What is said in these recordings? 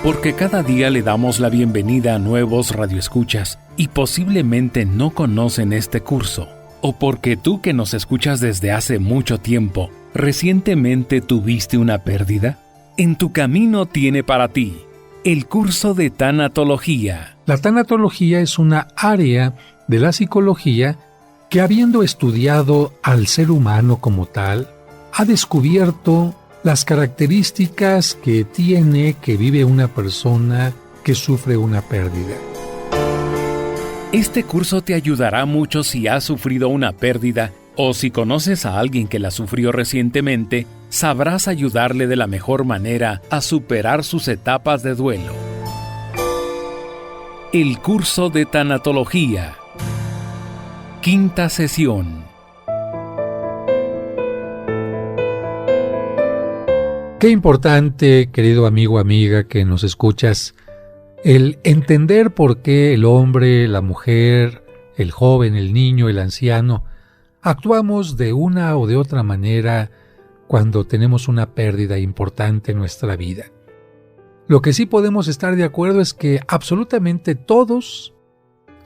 Porque cada día le damos la bienvenida a nuevos radioescuchas y posiblemente no conocen este curso. O porque tú que nos escuchas desde hace mucho tiempo, recientemente tuviste una pérdida. En tu camino tiene para ti el curso de tanatología. La tanatología es una área de la psicología que, habiendo estudiado al ser humano como tal, ha descubierto las características que vive una persona que sufre una pérdida. Este curso te ayudará mucho si has sufrido una pérdida o si conoces a alguien que la sufrió recientemente, sabrás ayudarle de la mejor manera a superar sus etapas de duelo. El curso de tanatología. Quinta sesión. Qué importante, querido amigo, amiga, que nos escuchas, el entender por qué el hombre, la mujer, el joven, el niño, el anciano, actuamos de una o de otra manera cuando tenemos una pérdida importante en nuestra vida. Lo que sí podemos estar de acuerdo es que absolutamente todos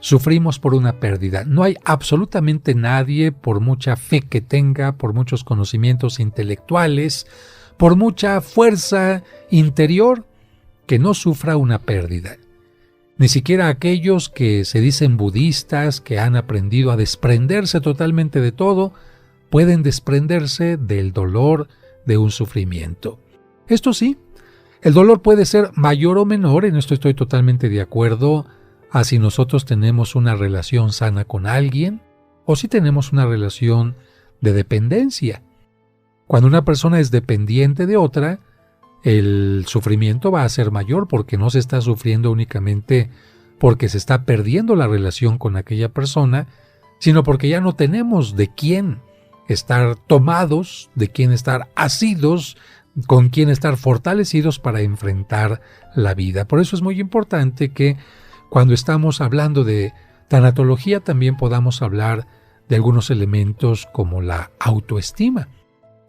sufrimos por una pérdida. No hay absolutamente nadie, por mucha fe que tenga, por muchos conocimientos intelectuales, por mucha fuerza interior, que no sufra una pérdida. Ni siquiera aquellos que se dicen budistas, que han aprendido a desprenderse totalmente de todo, pueden desprenderse del dolor de un sufrimiento. Esto sí, el dolor puede ser mayor o menor, en esto estoy totalmente de acuerdo, a si nosotros tenemos una relación sana con alguien o si tenemos una relación de dependencia. Cuando una persona es dependiente de otra, el sufrimiento va a ser mayor porque no se está sufriendo únicamente porque se está perdiendo la relación con aquella persona, sino porque ya no tenemos de quién estar tomados, de quién estar asidos, con quién estar fortalecidos para enfrentar la vida. Por eso es muy importante que cuando estamos hablando de tanatología también podamos hablar de algunos elementos como la autoestima.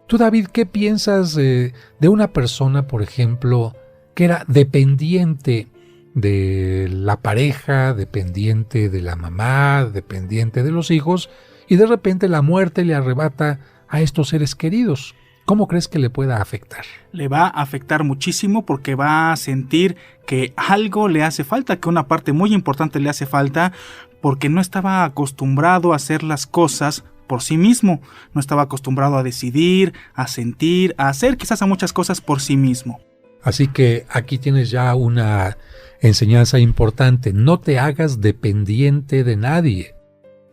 Tú, David, ¿qué piensas de una persona, por ejemplo, que era dependiente de la pareja, dependiente de la mamá, dependiente de los hijos, y de repente la muerte le arrebata a estos seres queridos? ¿Cómo crees que le pueda afectar? Le va a afectar muchísimo porque va a sentir que algo le hace falta, que una parte muy importante le hace falta, porque no estaba acostumbrado a hacer las cosas por sí mismo, no estaba acostumbrado a decidir, a sentir, a hacer quizás a muchas cosas por sí mismo. Así que aquí tienes ya una enseñanza importante: no te hagas dependiente de nadie.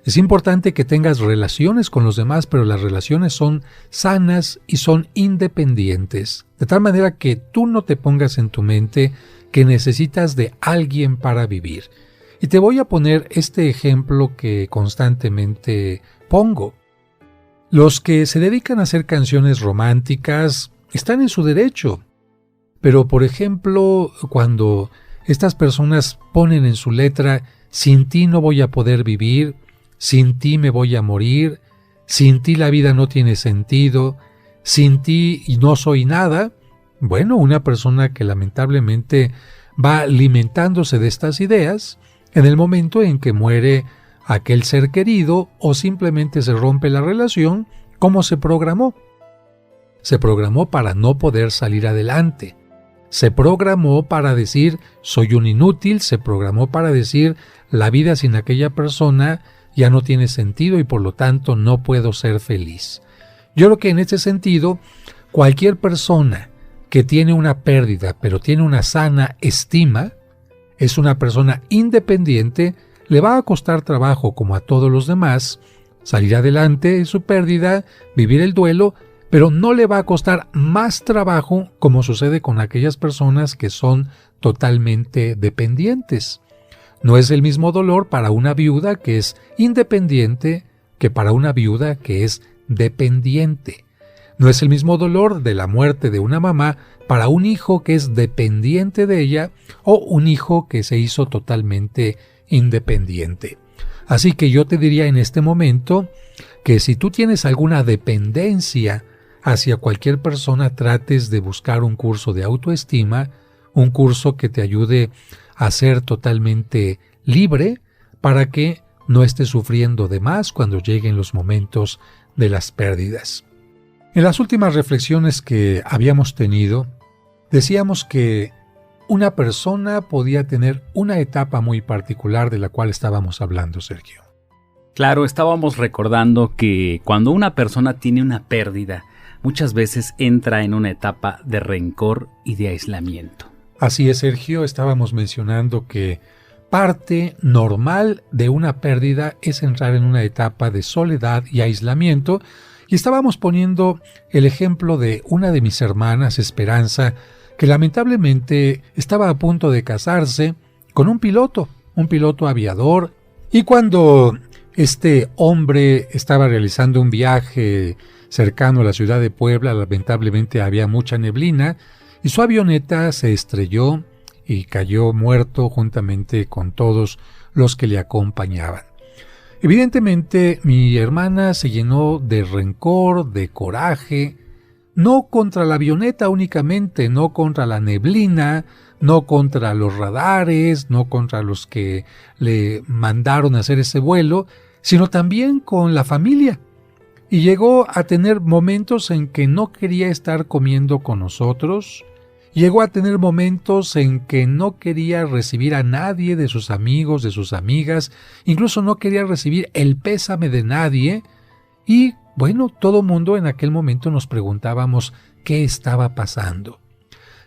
Es importante que tengas relaciones con los demás, pero las relaciones son sanas y son independientes, de tal manera que tú no te pongas en tu mente que necesitas de alguien para vivir. Y te voy a poner este ejemplo que constantemente pongo. Los que se dedican a hacer canciones románticas están en su derecho, pero por ejemplo, cuando estas personas ponen en su letra: sin ti no voy a poder vivir, sin ti me voy a morir, sin ti la vida no tiene sentido, sin ti no soy nada. Bueno, una persona que lamentablemente va alimentándose de estas ideas, en el momento en que muere aquel ser querido o simplemente se rompe la relación, ¿cómo se programó? Se programó para no poder salir adelante. Se programó para decir: soy un inútil. Se programó para decir: la vida sin aquella persona ya no tiene sentido y por lo tanto no puedo ser feliz. Yo creo que en ese sentido, cualquier persona que tiene una pérdida pero tiene una sana estima, es una persona independiente. Le va a costar trabajo, como a todos los demás, salir adelante en su pérdida, vivir el duelo, pero no le va a costar más trabajo como sucede con aquellas personas que son totalmente dependientes. No es el mismo dolor para una viuda que es independiente que para una viuda que es dependiente. No es el mismo dolor de la muerte de una mamá para un hijo que es dependiente de ella o un hijo que se hizo totalmente independiente. Así que yo te diría en este momento que si tú tienes alguna dependencia hacia cualquier persona, trates de buscar un curso de autoestima, un curso que te ayude a ser totalmente libre para que no estés sufriendo de más cuando lleguen los momentos de las pérdidas. En las últimas reflexiones que habíamos tenido, decíamos que una persona podía tener una etapa muy particular de la cual estábamos hablando, Sergio. Claro, estábamos recordando que cuando una persona tiene una pérdida, muchas veces entra en una etapa de rencor y de aislamiento. Así es, Sergio, estábamos mencionando que parte normal de una pérdida es entrar en una etapa de soledad y aislamiento, y estábamos poniendo el ejemplo de una de mis hermanas, Esperanza, que lamentablemente estaba a punto de casarse con un piloto aviador, y cuando este hombre estaba realizando un viaje cercano a la ciudad de Puebla, lamentablemente había mucha neblina, y su avioneta se estrelló y cayó muerto juntamente con todos los que le acompañaban. Evidentemente, mi hermana se llenó de rencor, de coraje, no contra la avioneta únicamente, no contra la neblina, no contra los radares, no contra los que le mandaron a hacer ese vuelo, sino también con la familia. Y llegó a tener momentos en que no quería estar comiendo con nosotros. Llegó a tener momentos en que no quería recibir a nadie de sus amigos, de sus amigas, incluso no quería recibir el pésame de nadie. Y bueno, todo mundo en aquel momento nos preguntábamos qué estaba pasando.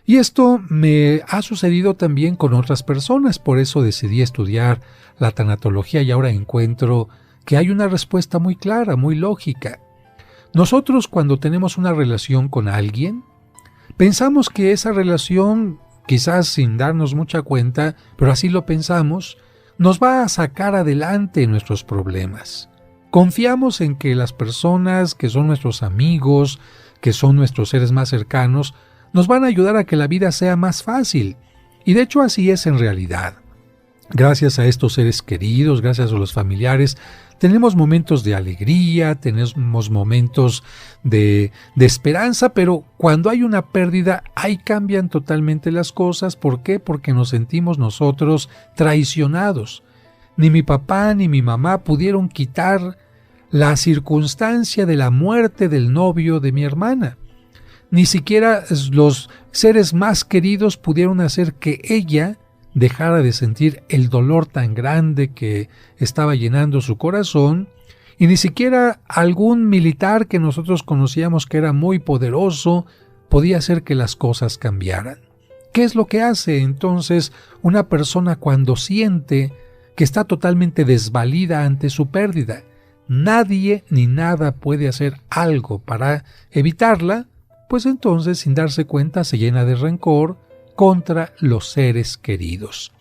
Y esto me ha sucedido también con otras personas, por eso decidí estudiar la tanatología y ahora encuentro que hay una respuesta muy clara, muy lógica. Nosotros cuando tenemos una relación con alguien, pensamos que esa relación, quizás sin darnos mucha cuenta, pero así lo pensamos, nos va a sacar adelante nuestros problemas. Confiamos en que las personas que son nuestros amigos, que son nuestros seres más cercanos, nos van a ayudar a que la vida sea más fácil. Y de hecho así es en realidad. Gracias a estos seres queridos, gracias a los familiares, tenemos momentos de alegría, tenemos momentos de esperanza, pero cuando hay una pérdida, ahí cambian totalmente las cosas. ¿Por qué? Porque nos sentimos nosotros traicionados. Ni mi papá ni mi mamá pudieron quitar la circunstancia de la muerte del novio de mi hermana. Ni siquiera los seres más queridos pudieron hacer que ella dejara de sentir el dolor tan grande que estaba llenando su corazón, y ni siquiera algún militar que nosotros conocíamos que era muy poderoso podía hacer que las cosas cambiaran. ¿Qué es lo que hace entonces una persona cuando siente que está totalmente desvalida ante su pérdida? Nadie ni nada puede hacer algo para evitarla, pues entonces sin darse cuenta se llena de rencor contra los seres queridos.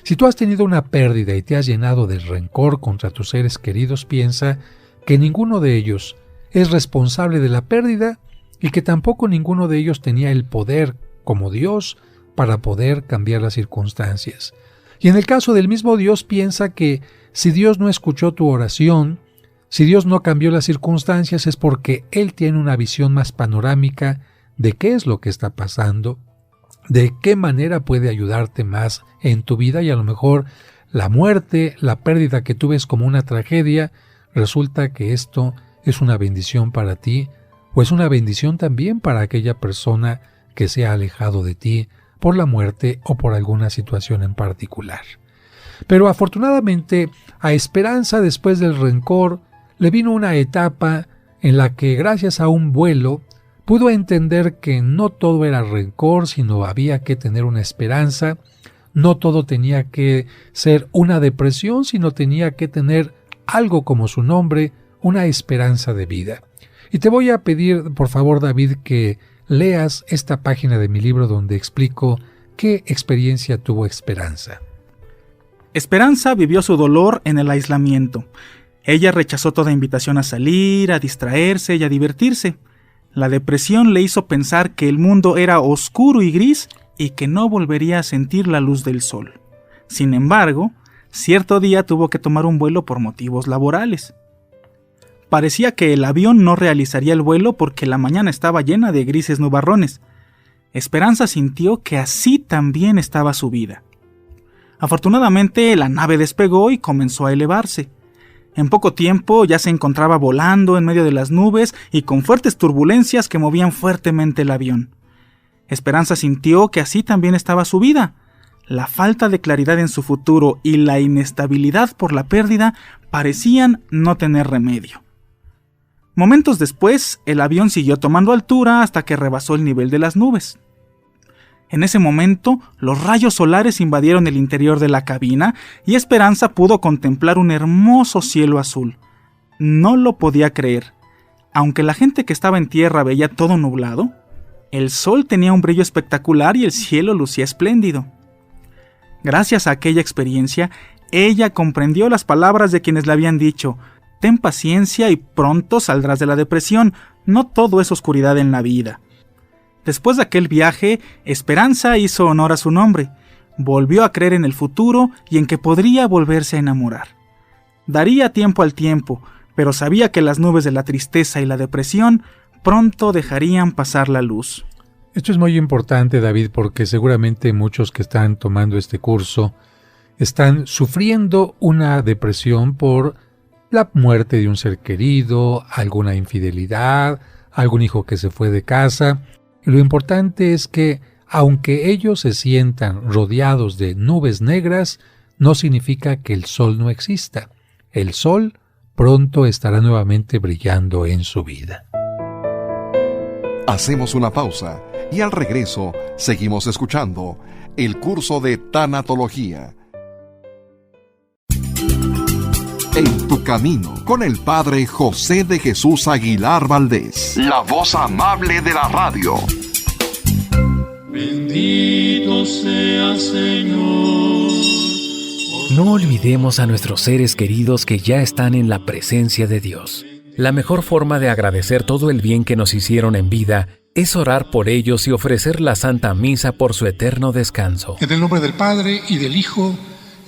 Si tú has tenido una pérdida y te has llenado de rencor contra tus seres queridos, piensa que ninguno de ellos es responsable de la pérdida y que tampoco ninguno de ellos tenía el poder, como Dios, para poder cambiar las circunstancias. Y en el caso del mismo Dios, piensa que si Dios no escuchó tu oración, si Dios no cambió las circunstancias, es porque Él tiene una visión más panorámica de qué es lo que está pasando, de qué manera puede ayudarte más en tu vida, y a lo mejor la muerte, la pérdida que tú ves como una tragedia, resulta que esto es una bendición para ti, o es una bendición también para aquella persona que se ha alejado de ti por la muerte o por alguna situación en particular. Pero afortunadamente a Esperanza, después del rencor, le vino una etapa en la que gracias a un vuelo pudo entender que no todo era rencor, sino había que tener una esperanza. No todo tenía que ser una depresión, sino tenía que tener algo como su nombre, una esperanza de vida. Y te voy a pedir, por favor, David, que leas esta página de mi libro donde explico qué experiencia tuvo Esperanza. Esperanza vivió su dolor en el aislamiento. Ella rechazó toda invitación a salir, a distraerse y a divertirse. La depresión le hizo pensar que el mundo era oscuro y gris y que no volvería a sentir la luz del sol. Sin embargo, cierto día tuvo que tomar un vuelo por motivos laborales. Parecía que el avión no realizaría el vuelo porque la mañana estaba llena de grises nubarrones. Esperanza sintió que así también estaba su vida. Afortunadamente, la nave despegó y comenzó a elevarse. En poco tiempo ya se encontraba volando en medio de las nubes y con fuertes turbulencias que movían fuertemente el avión. Esperanza sintió que así también estaba su vida. La falta de claridad en su futuro y la inestabilidad por la pérdida parecían no tener remedio. Momentos después, el avión siguió tomando altura hasta que rebasó el nivel de las nubes. En ese momento, los rayos solares invadieron el interior de la cabina y Esperanza pudo contemplar un hermoso cielo azul. No lo podía creer. Aunque la gente que estaba en tierra veía todo nublado, el sol tenía un brillo espectacular y el cielo lucía espléndido. Gracias a aquella experiencia, ella comprendió las palabras de quienes le habían dicho: «Ten paciencia y pronto saldrás de la depresión, no todo es oscuridad en la vida». Después de aquel viaje, Esperanza hizo honor a su nombre, volvió a creer en el futuro y en que podría volverse a enamorar. Daría tiempo al tiempo, pero sabía que las nubes de la tristeza y la depresión pronto dejarían pasar la luz. Esto es muy importante, David, porque seguramente muchos que están tomando este curso están sufriendo una depresión por la muerte de un ser querido, alguna infidelidad, algún hijo que se fue de casa. Y lo importante es que, aunque ellos se sientan rodeados de nubes negras, no significa que el sol no exista. El sol pronto estará nuevamente brillando en su vida. Hacemos una pausa y al regreso seguimos escuchando el curso de tanatología. En tu camino, con el Padre José de Jesús Aguilar Valdés, la voz amable de la radio. Bendito sea Señor. No olvidemos a nuestros seres queridos que ya están en la presencia de Dios. La mejor forma de agradecer todo el bien que nos hicieron en vida es orar por ellos y ofrecer la Santa Misa por su eterno descanso. En el nombre del Padre, y del Hijo,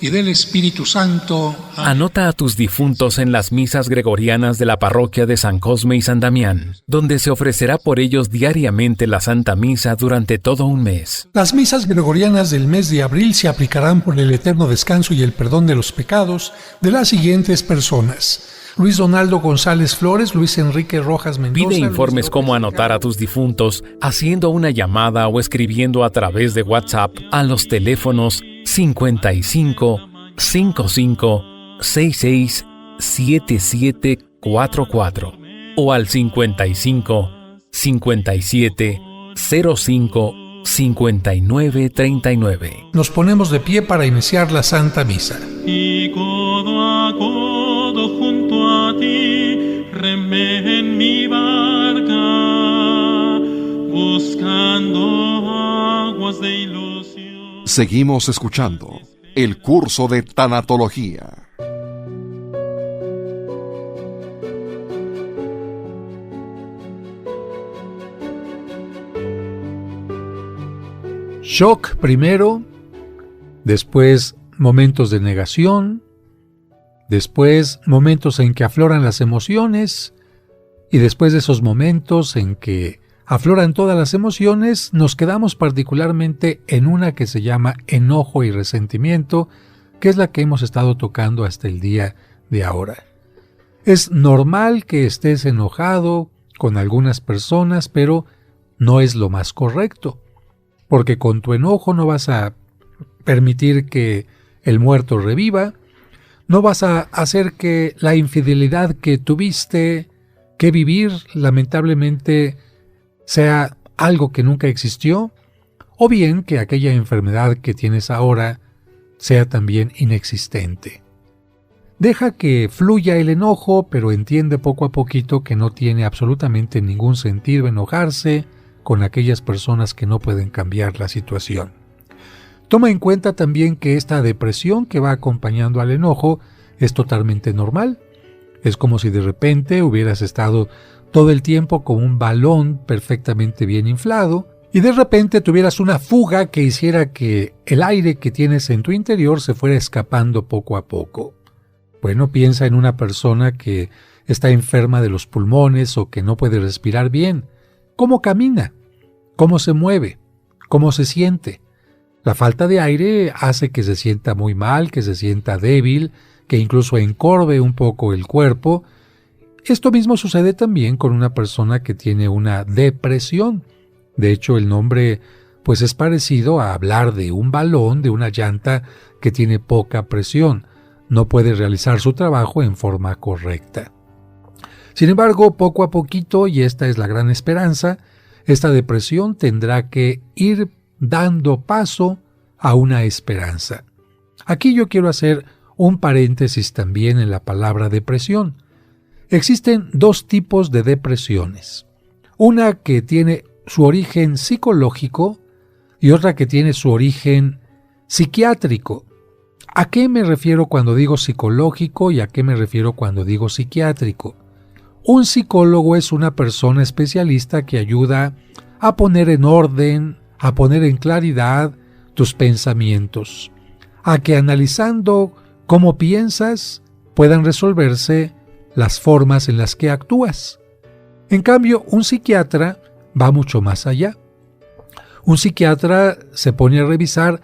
y del Espíritu Santo. Amén. Anota a tus difuntos en las misas gregorianas de la parroquia de San Cosme y San Damián, donde se ofrecerá por ellos diariamente la Santa Misa durante todo un mes. Las misas gregorianas del mes de abril se aplicarán por el eterno descanso y el perdón de los pecados de las siguientes personas: Luis Donaldo González Flores, Luis Enrique Rojas Mendoza. Pide informes cómo anotar a tus difuntos haciendo una llamada o escribiendo a través de WhatsApp a los teléfonos 55 55 66 77 44 o al 55 57 05 59 39. Nos ponemos de pie para iniciar la Santa Misa. Y codo a codo junto a ti, remé en mi barca, buscando aguas de ilusión. Seguimos escuchando el curso de tanatología. Shock primero, después momentos de negación, después momentos en que afloran las emociones, y después de esos momentos en que afloran todas las emociones, nos quedamos particularmente en una que se llama enojo y resentimiento, que es la que hemos estado tocando hasta el día de ahora. Es normal que estés enojado con algunas personas, pero no es lo más correcto, porque con tu enojo no vas a permitir que el muerto reviva, no vas a hacer que la infidelidad que tuviste que vivir lamentablemente sea algo que nunca existió, o bien que aquella enfermedad que tienes ahora sea también inexistente. Deja que fluya el enojo, pero entiende poco a poquito que no tiene absolutamente ningún sentido enojarse con aquellas personas que no pueden cambiar la situación. Toma en cuenta también que esta depresión que va acompañando al enojo es totalmente normal. Es como si de repente hubieras estado todo el tiempo con un balón perfectamente bien inflado y de repente tuvieras una fuga que hiciera que el aire que tienes en tu interior se fuera escapando poco a poco. Bueno, piensa en una persona que está enferma de los pulmones o que no puede respirar bien. ¿Cómo camina? ¿Cómo se mueve? ¿Cómo se siente? La falta de aire hace que se sienta muy mal, que se sienta débil, que incluso encorve un poco el cuerpo. Esto mismo sucede también con una persona que tiene una depresión. De hecho, el nombre pues es parecido a hablar de un balón, de una llanta que tiene poca presión. No puede realizar su trabajo en forma correcta. Sin embargo, poco a poquito, y esta es la gran esperanza, esta depresión tendrá que ir dando paso a una esperanza. Aquí yo quiero hacer un paréntesis también en la palabra depresión. Existen dos tipos de depresiones. Una que tiene su origen psicológico y otra que tiene su origen psiquiátrico. ¿A qué me refiero cuando digo psicológico y a qué me refiero cuando digo psiquiátrico? Un psicólogo es una persona especialista que ayuda a poner en orden, a poner en claridad tus pensamientos, a que analizando cómo piensas puedan resolverse las formas en las que actúas. En cambio, un psiquiatra va mucho más allá. Un psiquiatra se pone a revisar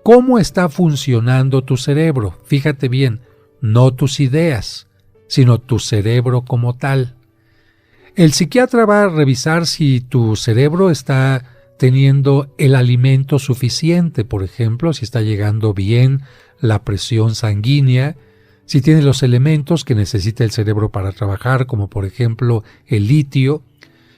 cómo está funcionando tu cerebro. Fíjate bien, no tus ideas, sino tu cerebro como tal. El psiquiatra va a revisar si tu cerebro está teniendo el alimento suficiente, por ejemplo, si está llegando bien la presión sanguínea, si tiene los elementos que necesita el cerebro para trabajar, como por ejemplo el litio,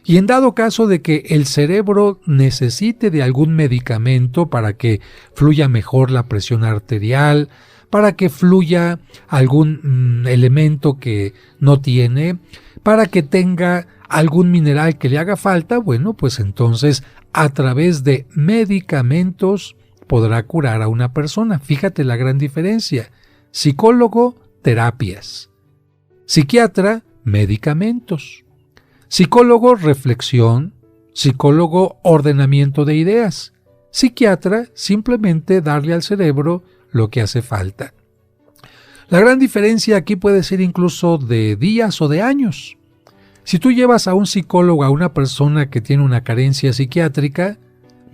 y en dado caso de que el cerebro necesite de algún medicamento para que fluya mejor la presión arterial, para que fluya algún elemento que no tiene, para que tenga algún mineral que le haga falta, bueno, pues entonces a través de medicamentos podrá curar a una persona. Fíjate la gran diferencia. Psicólogo, terapias. Psiquiatra, medicamentos. Psicólogo, reflexión. Psicólogo, ordenamiento de ideas. Psiquiatra, simplemente darle al cerebro lo que hace falta. La gran diferencia aquí puede ser incluso de días o de años. Si tú llevas a un psicólogo a una persona que tiene una carencia psiquiátrica,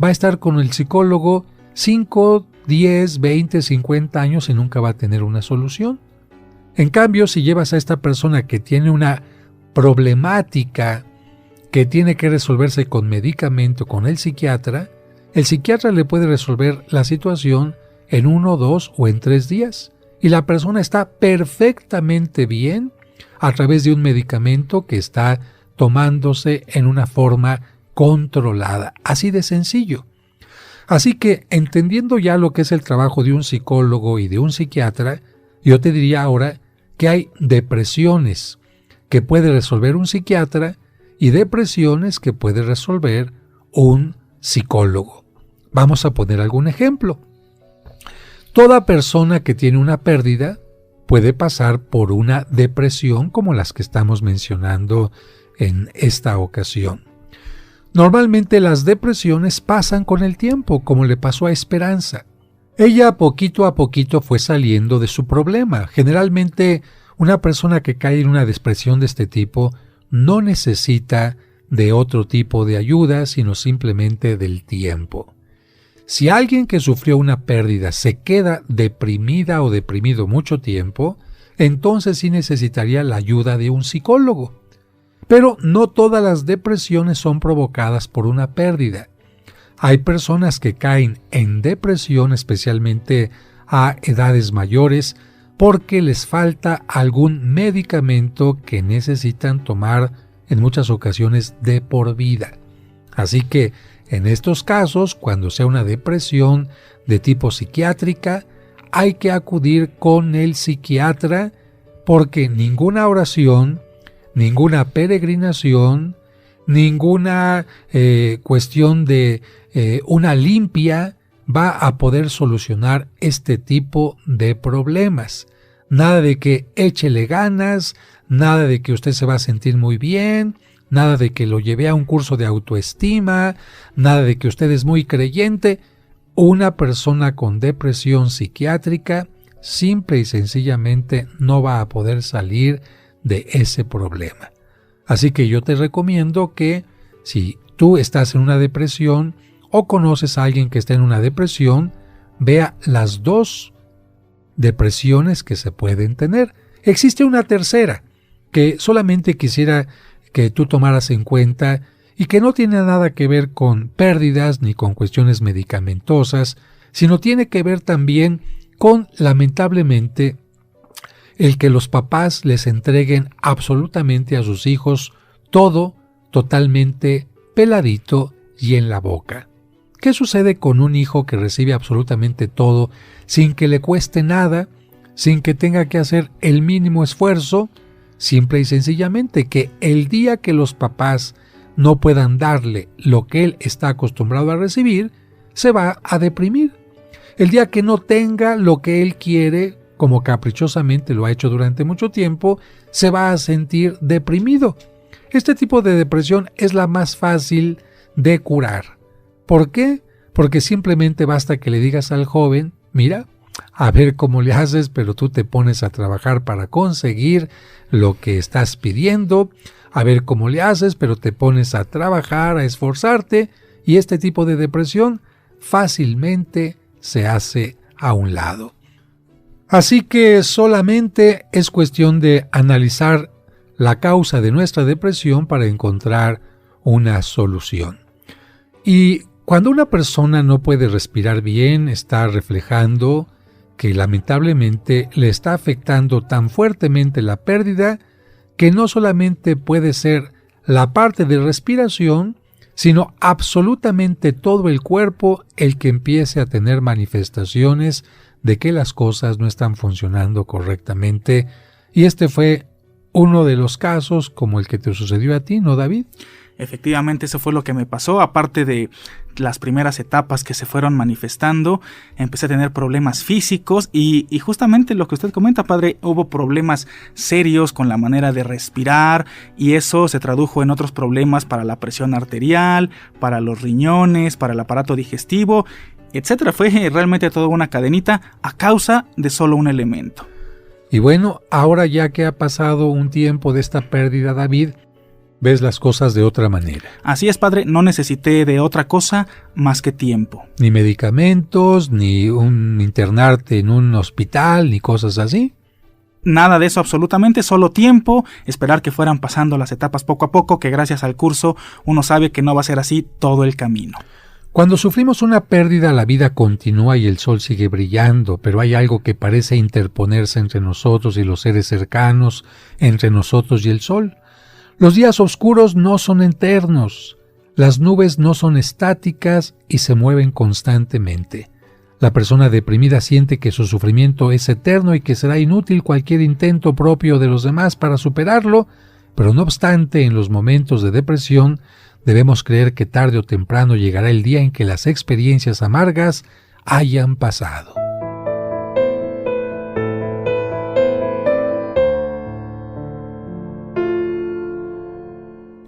va a estar con el psicólogo 5, 10, 20, 50 años y nunca va a tener una solución. En cambio, si llevas a esta persona que tiene una problemática que tiene que resolverse con medicamento con el psiquiatra le puede resolver la situación en 1, 2 o en 3 días. Y la persona está perfectamente bien a través de un medicamento que está tomándose en una forma controlada. Así de sencillo. Así que, entendiendo ya lo que es el trabajo de un psicólogo y de un psiquiatra, yo te diría ahora que hay depresiones que puede resolver un psiquiatra y depresiones que puede resolver un psicólogo. Vamos a poner algún ejemplo. Toda persona que tiene una pérdida puede pasar por una depresión como las que estamos mencionando en esta ocasión. Normalmente las depresiones pasan con el tiempo, como le pasó a Esperanza. Ella poquito a poquito fue saliendo de su problema. Generalmente una persona que cae en una depresión de este tipo no necesita de otro tipo de ayuda, sino simplemente del tiempo. Si alguien que sufrió una pérdida se queda deprimida o deprimido mucho tiempo, entonces sí necesitaría la ayuda de un psicólogo. Pero no todas las depresiones son provocadas por una pérdida. Hay personas que caen en depresión, especialmente a edades mayores, porque les falta algún medicamento que necesitan tomar en muchas ocasiones de por vida. Así que en estos casos, cuando sea una depresión de tipo psiquiátrica, hay que acudir con el psiquiatra porque ninguna oración, ninguna peregrinación, ninguna cuestión de una limpia va a poder solucionar este tipo de problemas. Nada de que échele ganas, nada de que usted se va a sentir muy bien, nada de que lo lleve a un curso de autoestima, nada de que usted es muy creyente. Una persona con depresión psiquiátrica simple y sencillamente no va a poder salir de ese problema. Así que yo te recomiendo que si tú estás en una depresión o conoces a alguien que está en una depresión, vea las dos depresiones que se pueden tener. Existe una tercera que solamente quisiera que tú tomaras en cuenta y que no tiene nada que ver con pérdidas ni con cuestiones medicamentosas, sino tiene que ver también con, lamentablemente, el que los papás les entreguen absolutamente a sus hijos todo totalmente peladito y en la boca. ¿Qué sucede con un hijo que recibe absolutamente todo sin que le cueste nada, sin que tenga que hacer el mínimo esfuerzo? Simple y sencillamente que el día que los papás no puedan darle lo que él está acostumbrado a recibir, se va a deprimir. El día que no tenga lo que él quiere, como caprichosamente lo ha hecho durante mucho tiempo, se va a sentir deprimido. Este tipo de depresión es la más fácil de curar. ¿Por qué? Porque simplemente basta que le digas al joven, mira, a ver cómo le haces, pero tú te pones a trabajar para conseguir lo que estás pidiendo, a ver cómo le haces, pero te pones a trabajar, a esforzarte, y este tipo de depresión fácilmente se hace a un lado. Así que solamente es cuestión de analizar la causa de nuestra depresión para encontrar una solución. Y cuando una persona no puede respirar bien, está reflejando que lamentablemente le está afectando tan fuertemente la pérdida que no solamente puede ser la parte de respiración, sino absolutamente todo el cuerpo el que empiece a tener manifestaciones de que las cosas no están funcionando correctamente. Y este fue uno de los casos como el que te sucedió a ti, ¿no, David? Efectivamente, eso fue lo que me pasó. Aparte de las primeras etapas que se fueron manifestando, empecé a tener problemas físicos y justamente lo que usted comenta, padre, hubo problemas serios con la manera de respirar y eso se tradujo en otros problemas para la presión arterial, para los riñones, para el aparato digestivo, etcétera. Fue realmente toda una cadenita a causa de solo un elemento. Y bueno, ahora ya que ha pasado un tiempo de esta pérdida, David, ves las cosas de otra manera. Así es, padre, no necesité de otra cosa más que tiempo. Ni medicamentos, ni un internarte en un hospital, ni cosas así. Nada de eso absolutamente, solo tiempo, esperar que fueran pasando las etapas poco a poco, que gracias al curso uno sabe que no va a ser así todo el camino. Cuando sufrimos una pérdida, la vida continúa y el sol sigue brillando, pero hay algo que parece interponerse entre nosotros y los seres cercanos, entre nosotros y el sol. Los días oscuros no son eternos, las nubes no son estáticas y se mueven constantemente. La persona deprimida siente que su sufrimiento es eterno y que será inútil cualquier intento propio de los demás para superarlo, pero no obstante, en los momentos de depresión, debemos creer que tarde o temprano llegará el día en que las experiencias amargas hayan pasado.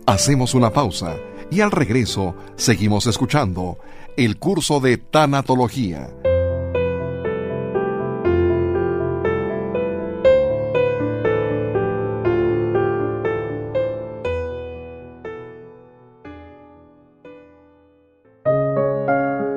Hacemos una pausa y al regreso seguimos escuchando el curso de tanatología.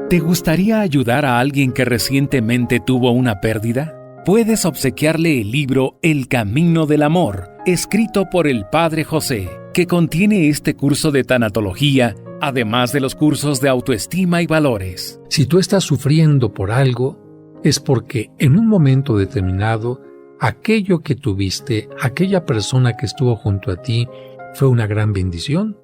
¿Te gustaría ayudar a alguien que recientemente tuvo una pérdida? Puedes obsequiarle el libro El Camino del Amor, escrito por el Padre José, que contiene este curso de tanatología, además de los cursos de autoestima y valores. Si tú estás sufriendo por algo, es porque en un momento determinado, aquello que tuviste, aquella persona que estuvo junto a ti, fue una gran bendición.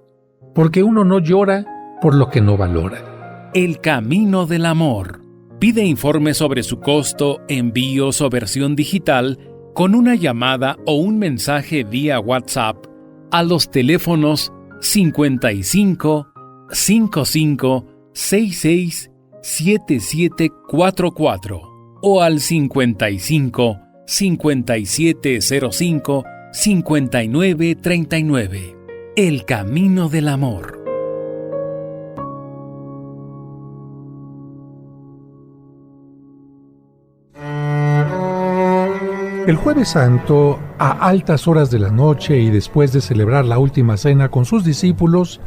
Porque uno no llora por lo que no valora. El Camino del Amor. Pide informes sobre su costo, envíos o versión digital con una llamada o un mensaje vía WhatsApp a los teléfonos 55 55 66 7744 o al 55 5705 5939. El Camino del Amor. El Jueves Santo, a altas horas de la noche y después de celebrar la última cena con sus discípulos,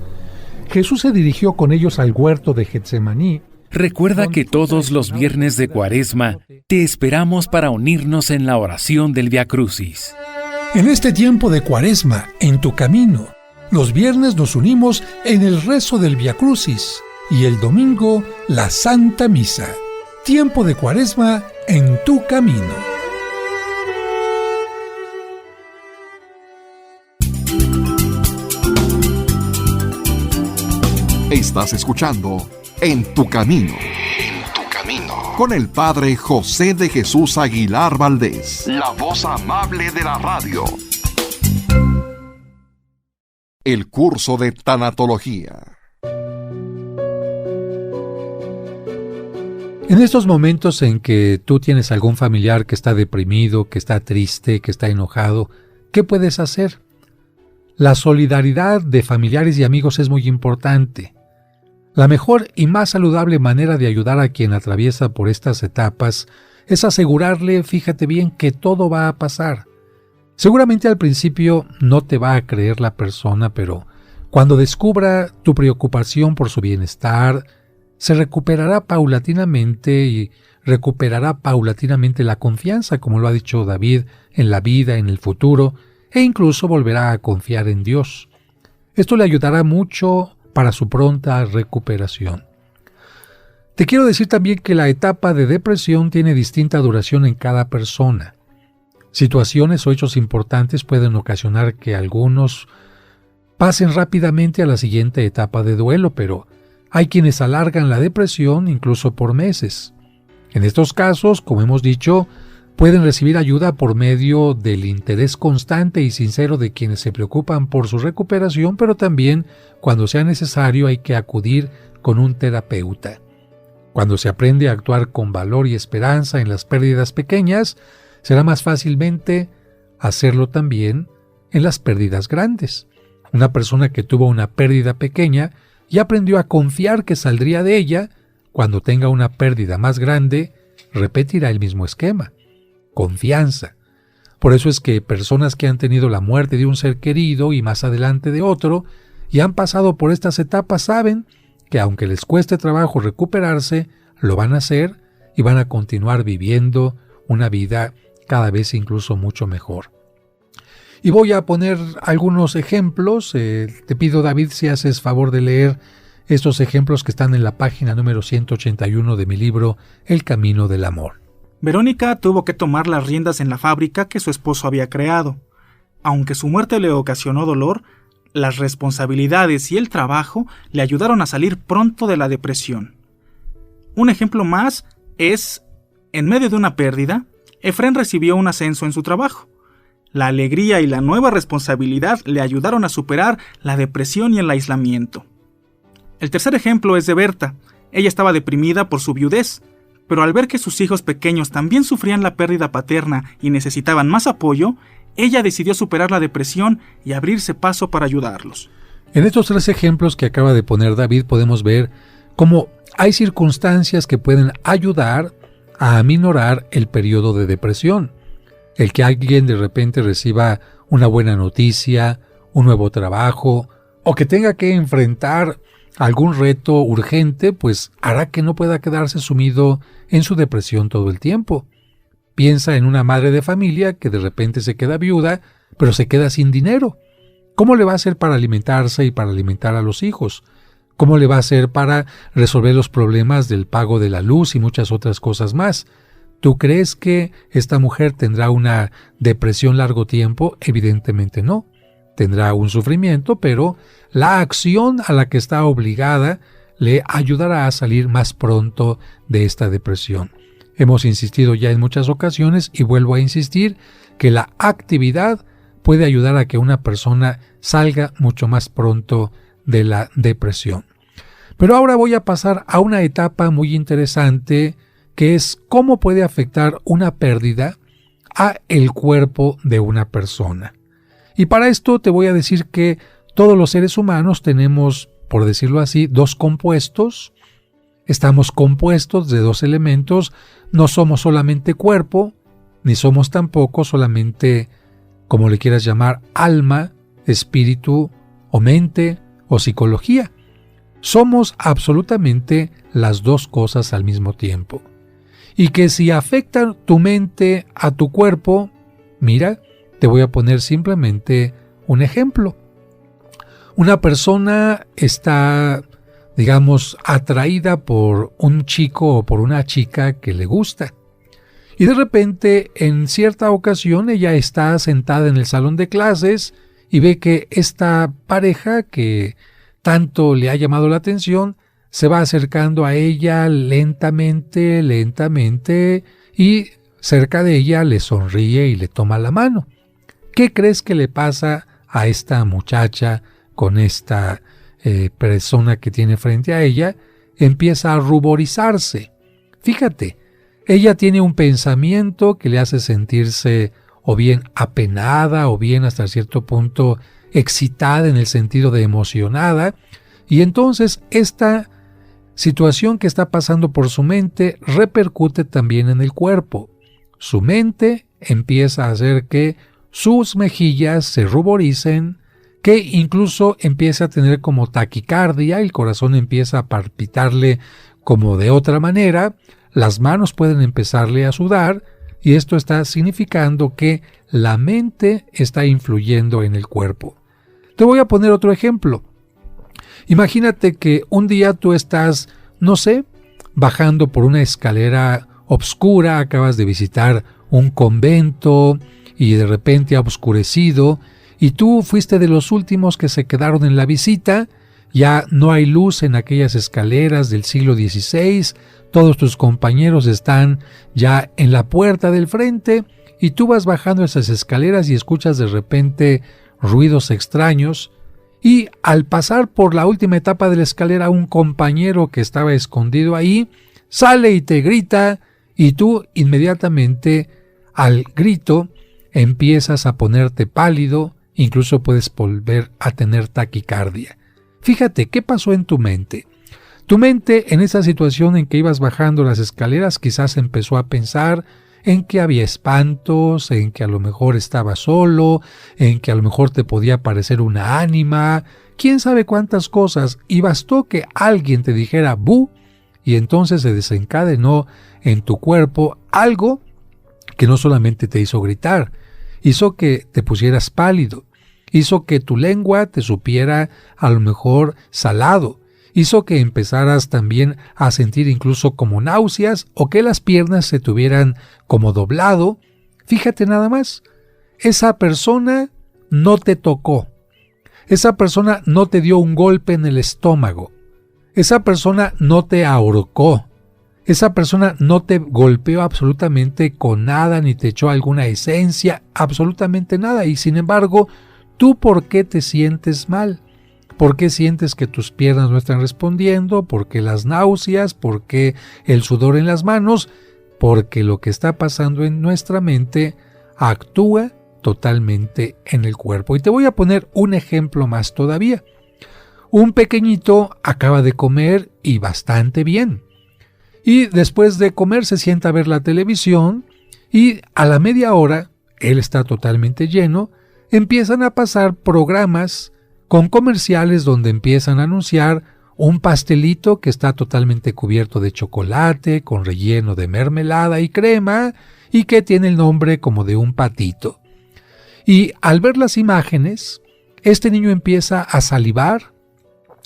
Jesús se dirigió con ellos al huerto de Getsemaní. Recuerda que todos los viernes de Cuaresma te esperamos para unirnos en la oración del Vía Crucis. En este tiempo de Cuaresma, en tu camino, los viernes nos unimos en el rezo del Vía Crucis y el domingo la Santa Misa. Tiempo de Cuaresma en tu camino. Estás escuchando En tu camino. En tu camino. Con el Padre José de Jesús Aguilar Valdés, la voz amable de la radio. El curso de tanatología. En estos momentos en que tú tienes algún familiar que está deprimido, que está triste, que está enojado, ¿qué puedes hacer? La solidaridad de familiares y amigos es muy importante. La mejor y más saludable manera de ayudar a quien atraviesa por estas etapas es asegurarle, fíjate bien, que todo va a pasar. Seguramente al principio no te va a creer la persona, pero cuando descubra tu preocupación por su bienestar, se recuperará paulatinamente y recuperará paulatinamente la confianza, como lo ha dicho David, en la vida, en el futuro, e incluso volverá a confiar en Dios. Esto le ayudará mucho para su pronta recuperación. Te quiero decir también que la etapa de depresión tiene distinta duración en cada persona. Situaciones o hechos importantes pueden ocasionar que algunos pasen rápidamente a la siguiente etapa de duelo, pero hay quienes alargan la depresión incluso por meses. En estos casos, como hemos dicho, pueden recibir ayuda por medio del interés constante y sincero de quienes se preocupan por su recuperación, pero también, cuando sea necesario, hay que acudir con un terapeuta. Cuando se aprende a actuar con valor y esperanza en las pérdidas pequeñas, será más fácilmente hacerlo también en las pérdidas grandes. Una persona que tuvo una pérdida pequeña y aprendió a confiar que saldría de ella, cuando tenga una pérdida más grande, repetirá el mismo esquema. Confianza. Por eso es que personas que han tenido la muerte de un ser querido y más adelante de otro, y han pasado por estas etapas, saben que aunque les cueste trabajo recuperarse, lo van a hacer y van a continuar viviendo una vida cada vez incluso mucho mejor. Y voy a poner algunos ejemplos. Te pido, David, si haces favor de leer estos ejemplos que están en la página número 181 de mi libro El Camino del Amor. Verónica tuvo que tomar las riendas en la fábrica que su esposo había creado. Aunque su muerte le ocasionó dolor, las responsabilidades y el trabajo le ayudaron a salir pronto de la depresión. Un ejemplo más es, en medio de una pérdida, Efrén recibió un ascenso en su trabajo. La alegría y la nueva responsabilidad le ayudaron a superar la depresión y el aislamiento. El tercer ejemplo es de Berta. Ella estaba deprimida por su viudez, pero al ver que sus hijos pequeños también sufrían la pérdida paterna y necesitaban más apoyo, ella decidió superar la depresión y abrirse paso para ayudarlos. En estos tres ejemplos que acaba de poner David podemos ver cómo hay circunstancias que pueden ayudar a aminorar el periodo de depresión. El que alguien de repente reciba una buena noticia, un nuevo trabajo, o que tenga que enfrentar algún reto urgente, pues hará que no pueda quedarse sumido en su depresión todo el tiempo. Piensa en una madre de familia que de repente se queda viuda, pero se queda sin dinero. ¿Cómo le va a hacer para alimentarse y para alimentar a los hijos? ¿Cómo le va a hacer para resolver los problemas del pago de la luz y muchas otras cosas más? ¿Tú crees que esta mujer tendrá una depresión largo tiempo? Evidentemente no. Tendrá un sufrimiento, pero la acción a la que está obligada le ayudará a salir más pronto de esta depresión. Hemos insistido ya en muchas ocasiones y vuelvo a insistir que la actividad puede ayudar a que una persona salga mucho más pronto de la depresión. Pero ahora voy a pasar a una etapa muy interesante, que es cómo puede afectar una pérdida a el cuerpo de una persona. Y para esto te voy a decir que todos los seres humanos tenemos, por decirlo así, dos compuestos. Estamos compuestos de dos elementos, no somos solamente cuerpo, ni somos tampoco solamente, como le quieras llamar, alma, espíritu o mente o psicología. Somos absolutamente las dos cosas al mismo tiempo. Y que si afectan tu mente a tu cuerpo, mira, te voy a poner simplemente un ejemplo. Una persona está, digamos, atraída por un chico o por una chica que le gusta. Y de repente, en cierta ocasión, ella está sentada en el salón de clases y ve que esta pareja que tanto le ha llamado la atención se va acercando a ella lentamente, y cerca de ella le sonríe y le toma la mano. ¿Qué crees que le pasa a esta muchacha con esta persona que tiene frente a ella? Empieza a ruborizarse. Fíjate, ella tiene un pensamiento que le hace sentirse o bien apenada o bien hasta cierto punto excitada en el sentido de emocionada, y entonces esta situación que está pasando por su mente repercute también en el cuerpo. Su mente empieza a hacer que sus mejillas se ruboricen, que incluso empieza a tener como taquicardia, el corazón empieza a palpitarle como de otra manera, las manos pueden empezarle a sudar, y esto está significando que la mente está influyendo en el cuerpo. Te voy a poner otro ejemplo. Imagínate que un día tú estás, no sé, bajando por una escalera obscura, acabas de visitar un convento y de repente ha oscurecido, y tú fuiste de los últimos que se quedaron en la visita. Ya no hay luz en aquellas escaleras del siglo XVI, todos tus compañeros están ya en la puerta del frente y tú vas bajando esas escaleras y escuchas de repente ruidos extraños, y al pasar por la última etapa de la escalera un compañero que estaba escondido ahí sale y te grita, y tú inmediatamente al grito empiezas a ponerte pálido, incluso puedes volver a tener taquicardia. Fíjate, ¿qué pasó en tu mente? Tu mente en esa situación en que ibas bajando las escaleras quizás empezó a pensar en que había espantos, en que a lo mejor estaba solo, en que a lo mejor te podía aparecer una ánima, quién sabe cuántas cosas, y bastó que alguien te dijera ¡bu! Y entonces se desencadenó en tu cuerpo algo que no solamente te hizo gritar, hizo que te pusieras pálido, hizo que tu lengua te supiera a lo mejor salado, hizo que empezaras también a sentir incluso como náuseas o que las piernas se tuvieran como doblado. Fíjate nada más, esa persona no te tocó, esa persona no te dio un golpe en el estómago, esa persona no te ahorcó, esa persona no te golpeó absolutamente con nada ni te echó alguna esencia, absolutamente nada, y sin embargo, ¿tú por qué te sientes mal? ¿Por qué sientes que tus piernas no están respondiendo? ¿Por qué las náuseas? ¿Por qué el sudor en las manos? Porque lo que está pasando en nuestra mente actúa totalmente en el cuerpo. Y te voy a poner un ejemplo más todavía. Un pequeñito acaba de comer y bastante bien. Y después de comer se sienta a ver la televisión y a la media hora, él está totalmente lleno, empiezan a pasar programas con comerciales donde empiezan a anunciar un pastelito que está totalmente cubierto de chocolate, con relleno de mermelada y crema, y que tiene el nombre como de un patito. Y al ver las imágenes, este niño empieza a salivar.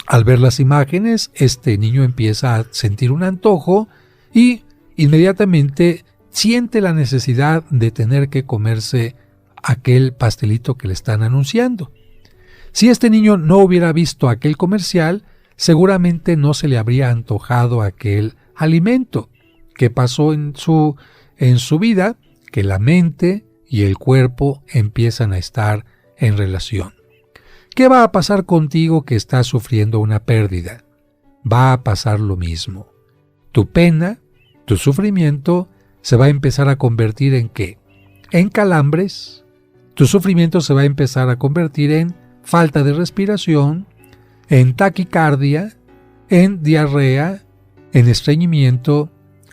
Al ver las imágenes, este niño empieza a sentir un antojo y inmediatamente siente la necesidad de tener que comerse aquel pastelito que le están anunciando. Si este niño no hubiera visto aquel comercial, seguramente no se le habría antojado aquel alimento. ¿Qué pasó en su vida? Que la mente y el cuerpo empiezan a estar en relación. ¿Qué va a pasar contigo que estás sufriendo una pérdida? Va a pasar lo mismo. Tu pena, tu sufrimiento, se va a empezar a convertir ¿en qué? En calambres. Tu sufrimiento se va a empezar a convertir en falta de respiración, en taquicardia, en diarrea, en estreñimiento,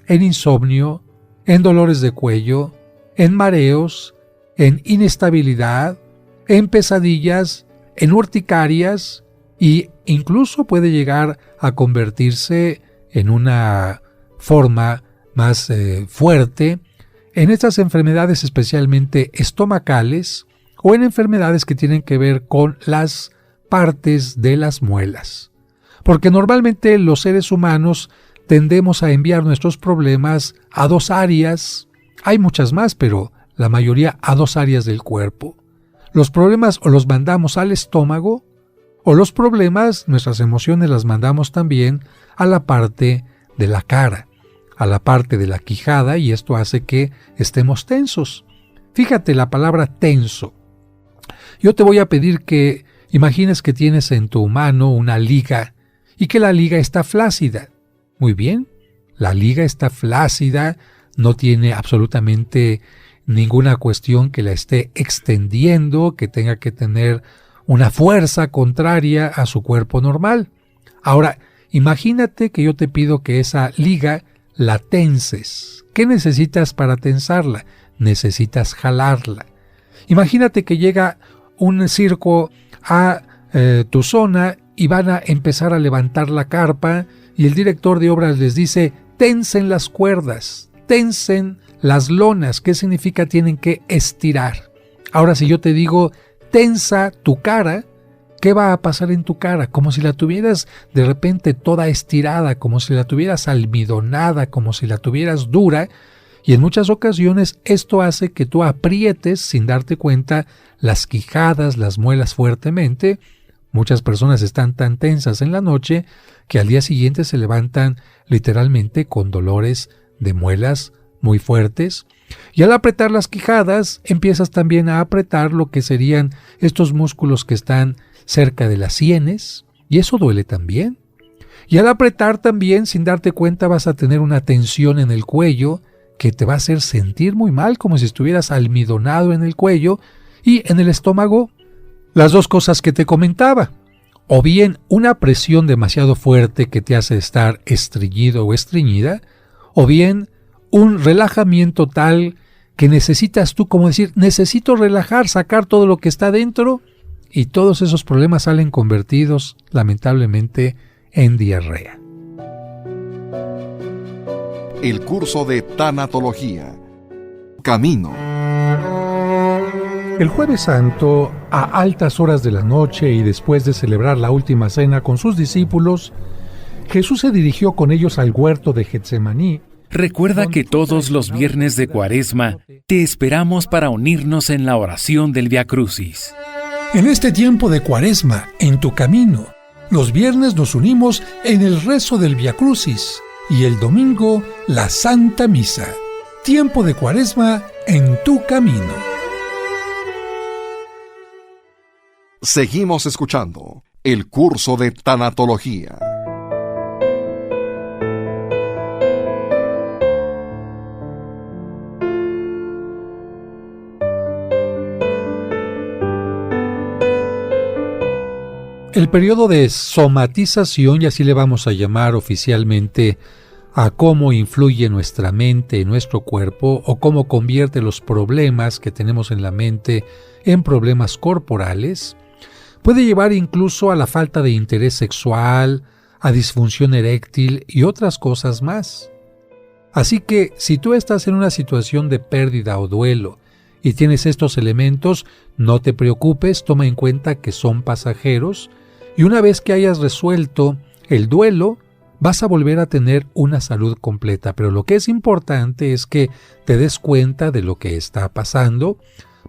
en insomnio, en dolores de cuello, en mareos, en inestabilidad, en pesadillas, en urticarias, y incluso puede llegar a convertirse en una forma más fuerte en estas enfermedades especialmente estomacales o en enfermedades que tienen que ver con las partes de las muelas. Porque normalmente los seres humanos tendemos a enviar nuestros problemas a dos áreas, hay muchas más, pero la mayoría a dos áreas del cuerpo. Los problemas o los mandamos al estómago, o los problemas, nuestras emociones las mandamos también a la parte de la cara, a la parte de la quijada, y esto hace que estemos tensos. Fíjate la palabra tenso. Yo te voy a pedir que imagines que tienes en tu mano una liga y que la liga está flácida. Muy bien, la liga está flácida, no tiene absolutamente ninguna cuestión que la esté extendiendo, que tenga que tener una fuerza contraria a su cuerpo normal. Ahora, imagínate que yo te pido que esa liga la tenses. ¿Qué necesitas para tensarla? Necesitas jalarla. Imagínate que llega un circo a tu zona y van a empezar a levantar la carpa y el director de obras les dice: tensen las cuerdas, tensen las lonas. ¿Qué significa? Tienen que estirar. Ahora, si yo te digo tensa tu cara, ¿qué va a pasar en tu cara? Como si la tuvieras de repente toda estirada, como si la tuvieras almidonada, como si la tuvieras dura, y en muchas ocasiones esto hace que tú aprietes sin darte cuenta las quijadas, las muelas fuertemente. Muchas personas están tan tensas en la noche que al día siguiente se levantan literalmente con dolores de muelas muy fuertes. Y al apretar las quijadas, empiezas también a apretar lo que serían estos músculos que están cerca de las sienes, y eso duele también. Y al apretar también, sin darte cuenta, vas a tener una tensión en el cuello que te va a hacer sentir muy mal, como si estuvieras almidonado en el cuello, y en el estómago, las dos cosas que te comentaba. O bien una presión demasiado fuerte que te hace estar estreñido o estreñida, o bien un relajamiento tal que necesitas tú, como decir, necesito relajar, sacar todo lo que está dentro, y todos esos problemas salen convertidos, lamentablemente, en diarrea. El curso de tanatología. Camino. El Jueves Santo, a altas horas de la noche y después de celebrar la última cena con sus discípulos, Jesús se dirigió con ellos al huerto de Getsemaní. Recuerda que todos los viernes de Cuaresma te esperamos para unirnos en la oración del Vía Crucis. En este tiempo de Cuaresma, en tu camino, los viernes nos unimos en el rezo del Vía Crucis y el domingo la Santa Misa. Tiempo de Cuaresma en tu camino. Seguimos escuchando el curso de tanatología. El periodo de somatización, y así le vamos a llamar oficialmente a cómo influye nuestra mente en nuestro cuerpo, o cómo convierte los problemas que tenemos en la mente en problemas corporales, puede llevar incluso a la falta de interés sexual, a disfunción eréctil y otras cosas más. Así que si tú estás en una situación de pérdida o duelo y tienes estos elementos, no te preocupes, toma en cuenta que son pasajeros, y una vez que hayas resuelto el duelo, vas a volver a tener una salud completa. Pero lo que es importante es que te des cuenta de lo que está pasando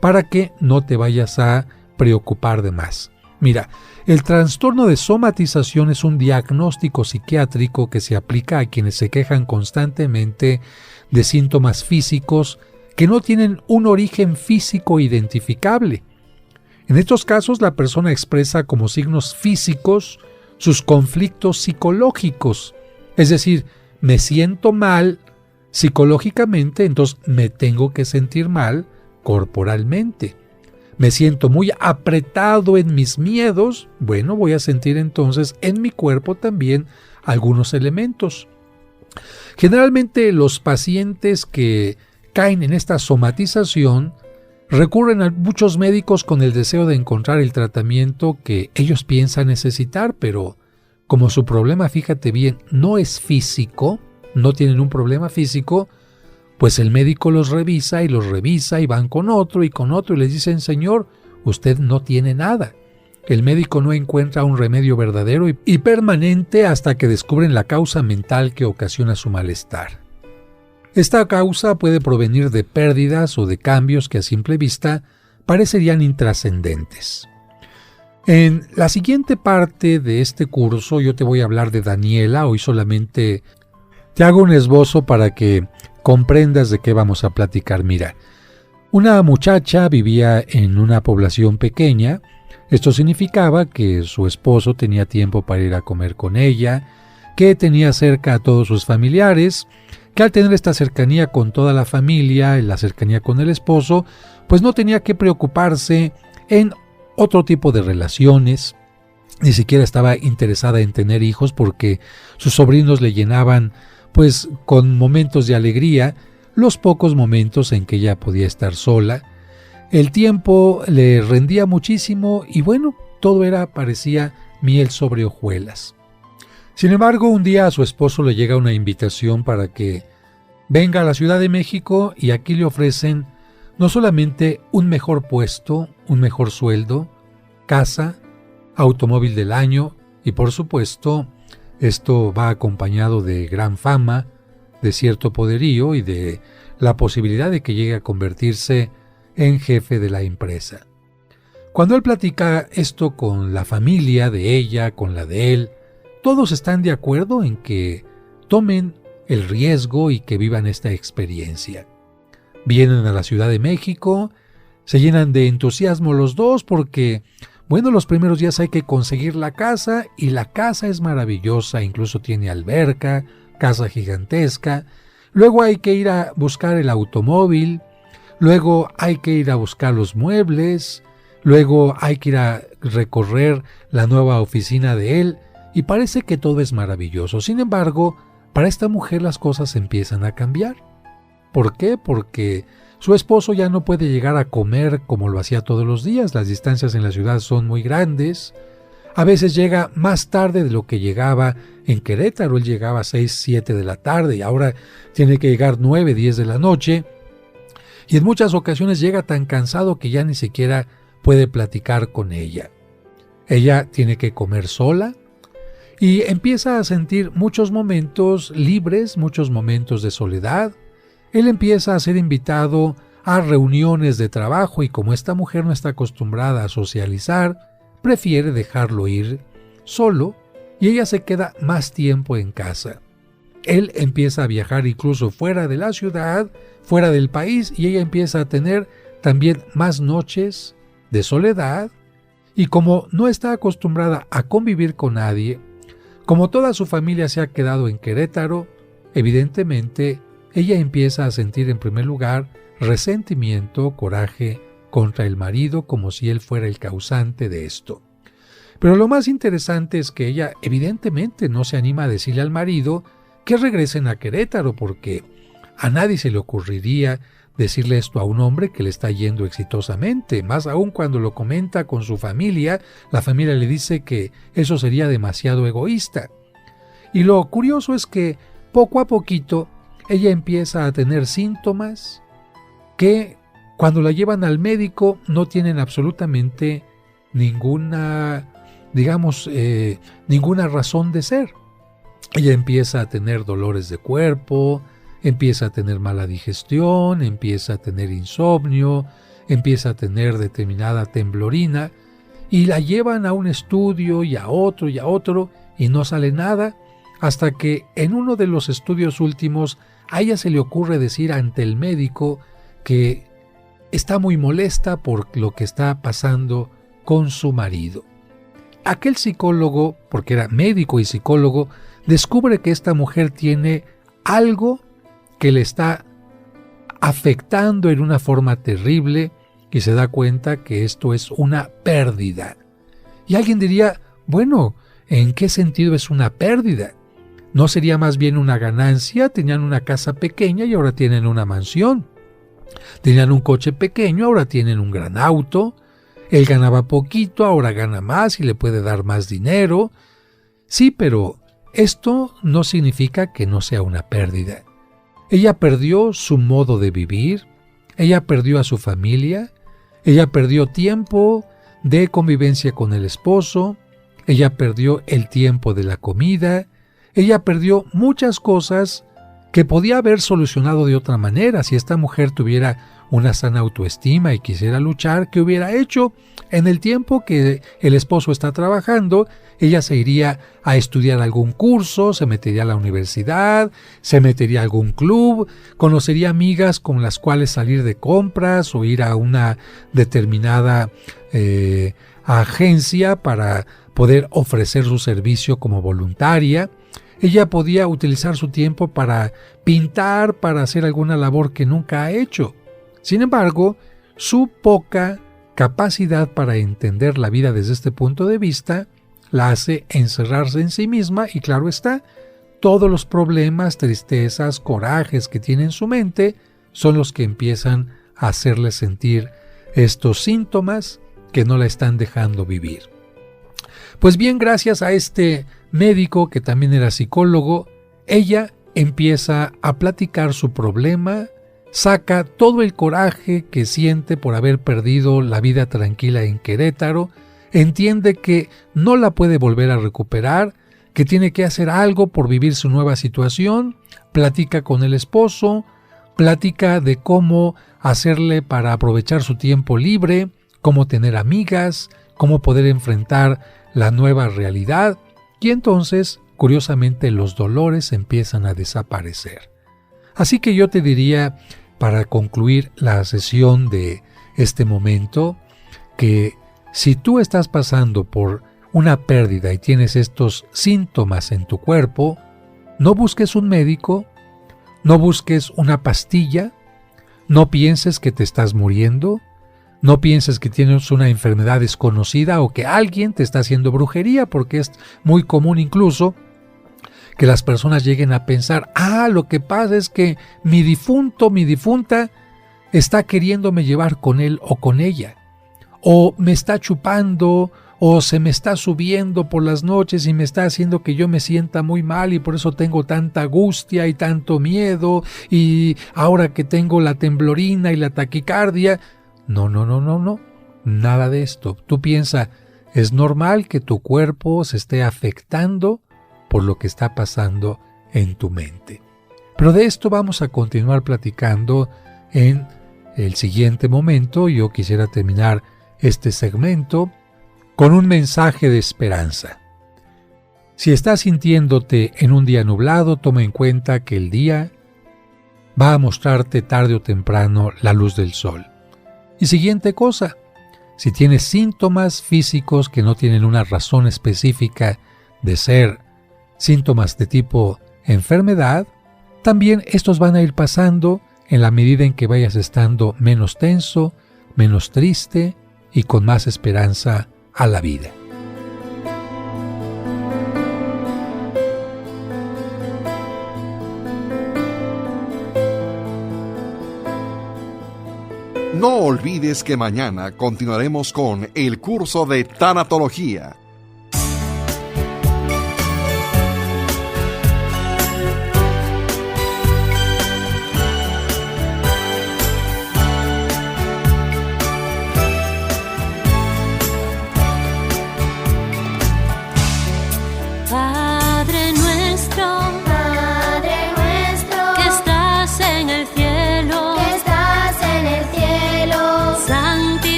para que no te vayas a preocupar de más. Mira, el trastorno de somatización es un diagnóstico psiquiátrico que se aplica a quienes se quejan constantemente de síntomas físicos que no tienen un origen físico identificable. En estos casos, la persona expresa como signos físicos sus conflictos psicológicos. Es decir, me siento mal psicológicamente, entonces me tengo que sentir mal corporalmente. Me siento muy apretado en mis miedos, bueno, voy a sentir entonces en mi cuerpo también algunos elementos. Generalmente los pacientes que caen en esta somatización Recurren a muchos médicos con el deseo de encontrar el tratamiento que ellos piensan necesitar, pero como su problema, fíjate bien, no es físico, no tienen un problema físico, pues el médico los revisa y van con otro y les dicen: señor, usted no tiene nada. El médico no encuentra un remedio verdadero y permanente hasta que descubren la causa mental que ocasiona su malestar. Esta causa puede provenir de pérdidas o de cambios que a simple vista parecerían intrascendentes. En la siguiente parte de este curso yo te voy a hablar de Daniela. Hoy solamente te hago un esbozo para que comprendas de qué vamos a platicar. Mira, una muchacha vivía en una población pequeña. Esto significaba que su esposo tenía tiempo para ir a comer con ella, que tenía cerca a todos sus familiares, que al tener esta cercanía con toda la familia, la cercanía con el esposo, pues no tenía que preocuparse en otro tipo de relaciones, ni siquiera estaba interesada en tener hijos porque sus sobrinos le llenaban pues con momentos de alegría los pocos momentos en que ella podía estar sola. El tiempo le rendía muchísimo y bueno, todo parecía miel sobre hojuelas. Sin embargo, un día a su esposo le llega una invitación para que venga a la Ciudad de México y aquí le ofrecen no solamente un mejor puesto, un mejor sueldo, casa, automóvil del año y por supuesto esto va acompañado de gran fama, de cierto poderío y de la posibilidad de que llegue a convertirse en jefe de la empresa. Cuando él platica esto con la familia de ella, con la de él, todos están de acuerdo en que tomen el riesgo y que vivan esta experiencia. Vienen a la Ciudad de México, se llenan de entusiasmo los dos porque, bueno, los primeros días hay que conseguir la casa y la casa es maravillosa, incluso tiene alberca, casa gigantesca. Luego hay que ir a buscar el automóvil, luego hay que ir a buscar los muebles, luego hay que ir a recorrer la nueva oficina de él y parece que todo es maravilloso. Sin embargo, para esta mujer las cosas empiezan a cambiar. ¿Por qué? Porque su esposo ya no puede llegar a comer como lo hacía todos los días. Las distancias en la ciudad son muy grandes. A veces llega más tarde de lo que llegaba en Querétaro. Él llegaba a 6, 7 de la tarde y ahora tiene que llegar 9, 10 de la noche. Y en muchas ocasiones llega tan cansado que ya ni siquiera puede platicar con ella. Ella tiene que comer sola y empieza a sentir muchos momentos libres, muchos momentos de soledad. Él empieza a ser invitado a reuniones de trabajo y como esta mujer no está acostumbrada a socializar, prefiere dejarlo ir solo y ella se queda más tiempo en casa. Él empieza a viajar incluso fuera de la ciudad, fuera del país y ella empieza a tener también más noches de soledad y como no está acostumbrada a convivir con nadie, como toda su familia se ha quedado en Querétaro, evidentemente ella empieza a sentir en primer lugar resentimiento, coraje contra el marido como si él fuera el causante de esto. Pero lo más interesante es que ella evidentemente no se anima a decirle al marido que regresen a Querétaro porque a nadie se le ocurriría decirle esto a un hombre que le está yendo exitosamente, más aún cuando lo comenta con su familia, la familia le dice que eso sería demasiado egoísta. Y lo curioso es que poco a poquito ella empieza a tener síntomas que cuando la llevan al médico no tienen absolutamente ninguna, ninguna razón de ser. Ella empieza a tener dolores de cuerpo, empieza a tener mala digestión, empieza a tener insomnio, empieza a tener determinada temblorina y la llevan a un estudio y a otro y no sale nada hasta que en uno de los estudios últimos a ella se le ocurre decir ante el médico que está muy molesta por lo que está pasando con su marido. Aquel psicólogo, porque era médico y psicólogo, descubre que esta mujer tiene algo que le está afectando en una forma terrible y se da cuenta que esto es una pérdida. Y alguien diría, bueno, ¿en qué sentido es una pérdida? ¿No sería más bien una ganancia? Tenían una casa pequeña y ahora tienen una mansión. Tenían un coche pequeño, ahora tienen un gran auto. Él ganaba poquito, ahora gana más y le puede dar más dinero. Sí, pero esto no significa que no sea una pérdida. Ella perdió su modo de vivir, ella perdió a su familia, ella perdió tiempo de convivencia con el esposo, ella perdió el tiempo de la comida, ella perdió muchas cosas que podía haber solucionado de otra manera. Si esta mujer tuviera una sana autoestima y quisiera luchar, ¿qué hubiera hecho? En el tiempo que el esposo está trabajando, ella se iría a estudiar algún curso, se metería a la universidad, se metería a algún club, conocería amigas con las cuales salir de compras o ir a una determinada agencia para poder ofrecer su servicio como voluntaria. Ella podía utilizar su tiempo para pintar, para hacer alguna labor que nunca ha hecho. Sin embargo, su poca capacidad para entender la vida desde este punto de vista la hace encerrarse en sí misma y, claro está, todos los problemas, tristezas, corajes que tiene en su mente son los que empiezan a hacerle sentir estos síntomas que no la están dejando vivir. Pues bien, gracias a este médico que también era psicólogo, ella empieza a platicar su problema, saca todo el coraje que siente por haber perdido la vida tranquila en Querétaro, entiende que no la puede volver a recuperar, que tiene que hacer algo por vivir su nueva situación, platica con el esposo, platica de cómo hacerle para aprovechar su tiempo libre, cómo tener amigas, cómo poder enfrentar la nueva realidad, y entonces, curiosamente, los dolores empiezan a desaparecer. Así que yo te diría, para concluir la sesión de este momento, que si tú estás pasando por una pérdida y tienes estos síntomas en tu cuerpo, no busques un médico, no busques una pastilla, no pienses que te estás muriendo, no pienses que tienes una enfermedad desconocida o que alguien te está haciendo brujería, porque es muy común incluso que las personas lleguen a pensar, lo que pasa es que mi difunto, mi difunta está queriéndome llevar con él o con ella, o me está chupando, o se me está subiendo por las noches y me está haciendo que yo me sienta muy mal y por eso tengo tanta angustia y tanto miedo, y ahora que tengo la temblorina y la taquicardia. No, nada de esto. Tú piensa, es normal que tu cuerpo se esté afectando por lo que está pasando en tu mente. Pero de esto vamos a continuar platicando en el siguiente momento. Yo quisiera terminar este segmento con un mensaje de esperanza. Si estás sintiéndote en un día nublado, toma en cuenta que el día va a mostrarte tarde o temprano la luz del sol. Y siguiente cosa, si tienes síntomas físicos que no tienen una razón específica de ser síntomas de tipo enfermedad, también estos van a ir pasando en la medida en que vayas estando menos tenso, menos triste y con más esperanza a la vida. No olvides que mañana continuaremos con el curso de tanatología,